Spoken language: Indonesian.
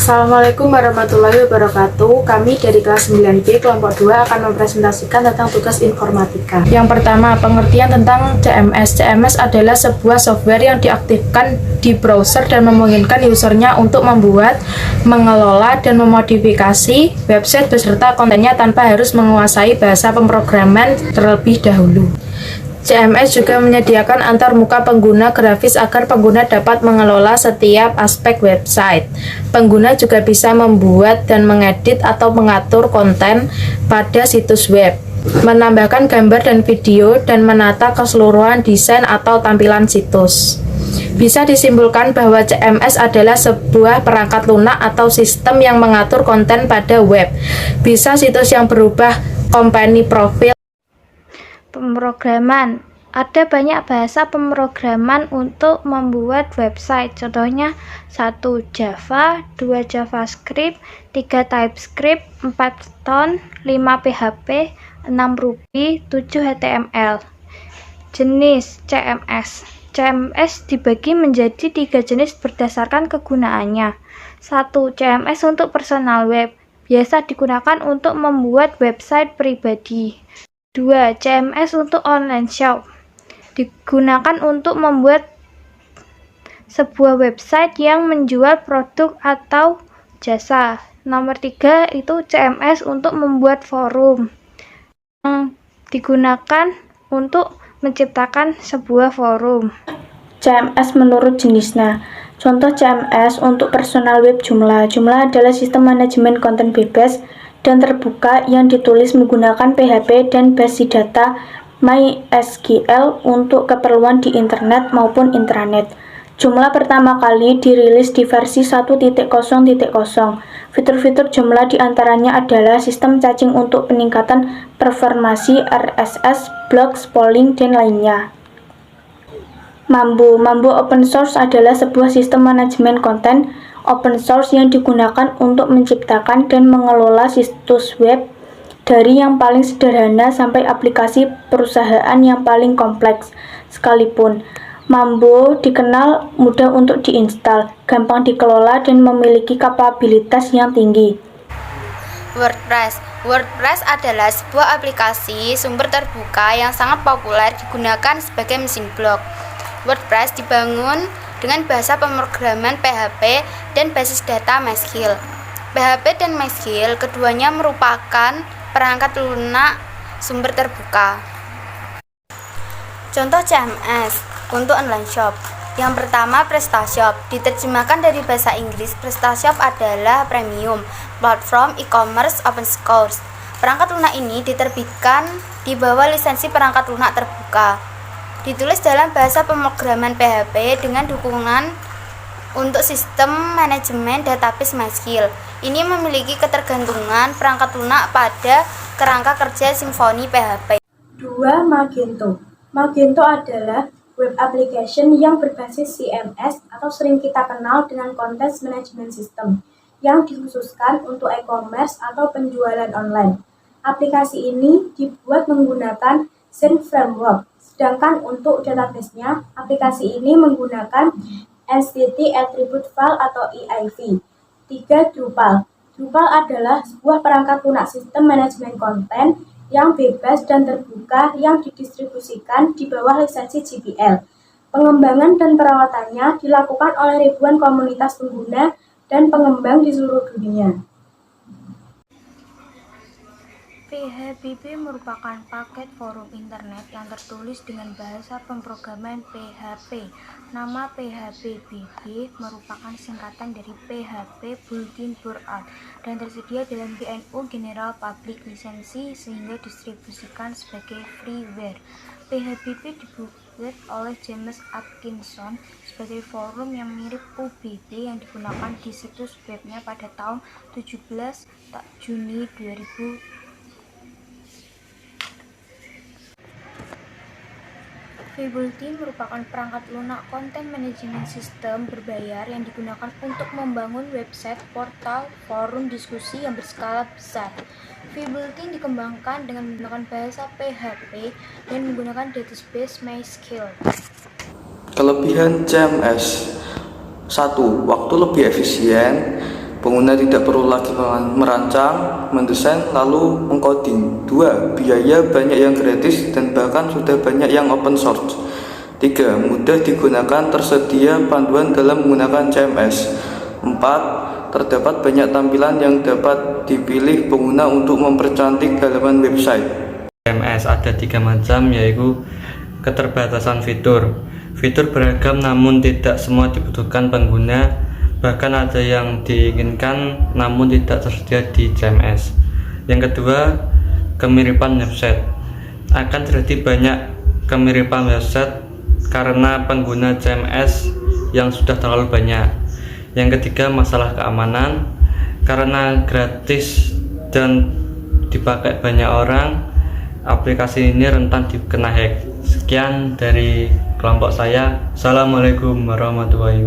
Assalamualaikum warahmatullahi wabarakatuh. Kami dari kelas 9B kelompok 2 akan mempresentasikan tentang tugas informatika. Yang pertama, pengertian tentang CMS. CMS adalah sebuah software yang diaktifkan di browser dan memungkinkan usernya untuk membuat, mengelola, dan memodifikasi website beserta kontennya tanpa harus menguasai bahasa pemrograman terlebih dahulu. CMS juga menyediakan antarmuka pengguna grafis agar pengguna dapat mengelola setiap aspek website. Pengguna juga bisa membuat dan mengedit atau mengatur konten pada situs web, menambahkan gambar dan video, dan menata keseluruhan desain atau tampilan situs. Bisa disimpulkan bahwa CMS adalah sebuah perangkat lunak atau sistem yang mengatur konten pada web. Bisa situs yang berubah company profile. Pemrograman. Ada banyak bahasa pemrograman untuk membuat website. Contohnya 1 Java, 2 JavaScript, 3 TypeScript, 4 Python, 5 PHP, 6 Ruby, 7 HTML. Jenis CMS. CMS dibagi menjadi 3 jenis berdasarkan kegunaannya. 1. CMS untuk personal web. Biasa digunakan untuk membuat website pribadi. 2. CMS untuk online shop. Digunakan untuk membuat sebuah website yang menjual produk atau jasa. Nomor 3 itu CMS untuk membuat forum. Yang digunakan untuk menciptakan sebuah forum. CMS menurut jenisnya. Contoh CMS untuk personal web Joomla. Joomla adalah sistem manajemen konten bebas dan terbuka yang ditulis menggunakan PHP dan base data MySQL untuk keperluan di internet maupun intranet. Joomla pertama kali dirilis di versi 1.0.0. Fitur-fitur Joomla diantaranya adalah sistem caching untuk peningkatan performasi RSS, blogs, polling, dan lainnya. Mambo open source adalah sebuah sistem manajemen konten open source yang digunakan untuk menciptakan dan mengelola situs web dari yang paling sederhana sampai aplikasi perusahaan yang paling kompleks sekalipun. Mambo dikenal mudah untuk diinstal, gampang dikelola, dan memiliki kapabilitas yang tinggi. WordPress adalah sebuah aplikasi sumber terbuka yang sangat populer digunakan sebagai mesin blog. WordPress dibangun dengan bahasa pemrograman PHP dan basis data MySQL. PHP dan MySQL keduanya merupakan perangkat lunak sumber terbuka. Contoh CMS untuk online shop. Yang pertama, PrestaShop. Diterjemahkan dari bahasa Inggris, PrestaShop adalah premium platform e-commerce open source. Perangkat lunak ini diterbitkan di bawah lisensi perangkat lunak terbuka. Ditulis dalam bahasa pemrograman PHP dengan dukungan untuk sistem manajemen database MySQL. Ini memiliki ketergantungan perangkat lunak pada kerangka kerja Symfony PHP. 2. Magento. Magento adalah web application yang berbasis CMS atau sering kita kenal dengan Content Management System yang dikhususkan untuk e-commerce atau penjualan online. Aplikasi ini dibuat menggunakan Zend Framework. Sedangkan untuk database-nya, aplikasi ini menggunakan Entity Attribute File atau EIF. 3. Drupal. Drupal adalah sebuah perangkat lunak sistem manajemen konten yang bebas dan terbuka yang didistribusikan di bawah lisensi GPL. Pengembangan dan perawatannya dilakukan oleh ribuan komunitas pengguna dan pengembang di seluruh dunia. PHP merupakan paket forum internet yang tertulis dengan bahasa pemrograman PHP. Nama PHP merupakan singkatan dari PHP Bulletin Board dan tersedia dalam GNU General Public License sehingga distribusikan sebagai freeware. PHP dibuat oleh James Atkinson sebagai forum yang mirip UBB yang digunakan di situs webnya pada tahun 17 Juni 2000. Bulletin merupakan perangkat lunak konten manajemen sistem berbayar yang digunakan untuk membangun website, portal, forum diskusi yang berskala besar. Bulletin dikembangkan dengan menggunakan bahasa PHP dan menggunakan database MySQL. Kelebihan CMS: 1. Waktu lebih efisien. Pengguna tidak perlu lagi merancang, mendesain, lalu mengcoding. 2. Biaya banyak yang gratis dan bahkan sudah banyak yang open source. 3. Mudah digunakan, tersedia panduan dalam menggunakan CMS. 4. Terdapat banyak tampilan yang dapat dipilih pengguna untuk mempercantik halaman website. CMS ada 3 macam, yaitu keterbatasan fitur. Fitur beragam namun tidak semua dibutuhkan pengguna. Bahkan ada yang diinginkan namun tidak tersedia di CMS. Yang kedua, kemiripan website. Akan terjadi banyak kemiripan website karena pengguna CMS yang sudah terlalu banyak. Yang ketiga, masalah keamanan. Karena gratis dan dipakai banyak orang, aplikasi ini rentan dikena hack. Sekian dari kelompok saya. Assalamualaikum warahmatullahi wabarakatuh.